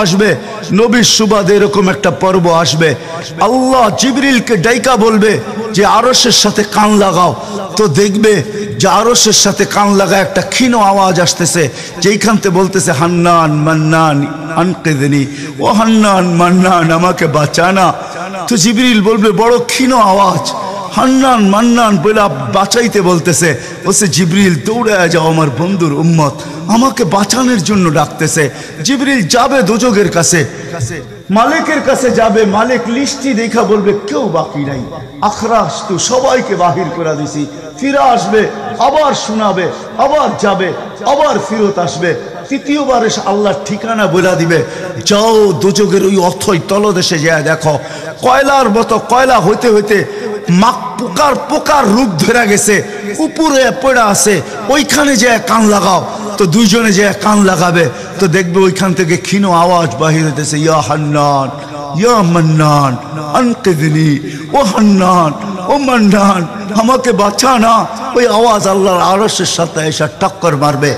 আসবে, নবীর সুবাদে এরকম একটা পর্ব আসবে। আল্লাহ জিবরিলকে ডাইকা বলবে যে আরশের সাথে কান লাগাও, তো দেখবে যে আরশের সাথে কান লাগা একটা ক্ষীণ আওয়াজ আসতেছে, যেইখান থেকে বলতেছে হান্নান মান্নান আনকিদনি, ও হান্নান মান্নান আমাকে বাঁচানা। তো জিবরিল বলবে বড় ক্ষীণ আওয়াজ, হান্নান মান্নান বলে বাঁচাইতে বলতেছে। বলছে জিবরিল দৌড়ায় যাও, আমার বন্ধুর উম্মত আমাকে বাঁচানোর জন্য ডাকতেছে। জিবরিল যাবে দোজখের কাছে, মালিকের কাছে যাবে, মালিক লিস্টি দেখা বলবে কেউ বাকি নাই, আখরাস তো সবাইকে বাহির করে দিছি। ফিরে আসবে, আবার শোনাবে, আবার যাবে, আবার ফিরত আসবে। তৃতীয়বার এসে আল্লাহর ঠিকানা বলে দিবে, যাও দোজখের ওই অথই তলদেশে যায় দেখো, কয়লার মতো কয়লা হইতে হইতে পোকার রূপ ধরে গেছে, উপরে পড়ে আছে, ওইখানে যে কান লাগাও। তো দুইজনে যে কান লাগাবে, তো দেখবে ওইখান থেকে ক্ষীণ আওয়াজ বাহির হইতেছে, ইয়া হান্নান ইয়া মান্নান আনকিদনি, ও হান্নান ও মান্নান আমাকে বাঁচানা। ওই আওয়াজ আল্লাহর আরশের সাথে এসে টক্কর মারবে,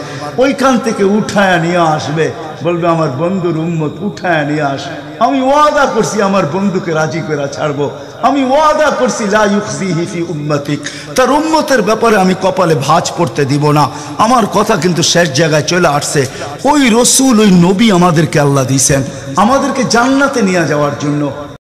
ওইখান থেকে উঠায় নিয়ে আসবে, বলবে আমার বন্ধুর উম্মত উঠায় নিয়ে আস, আমি ওয়াদা করছি আমার বন্ধুকে রাজি করে ছাড়বো, আমি ওয়াদা করছি লা ইউখজিহি ফি উম্মতিক, তার উম্মতের ব্যাপারে আমি কপালে ভাঁজ পড়তে দিব না। আমার কথা কিন্তু শেষ জায়গায় চলে আসছে। ওই রসুল, ওই নবী আমাদেরকে আল্লাহ দিয়েছেন আমাদেরকে জান্নাতে নিয়ে যাওয়ার জন্য।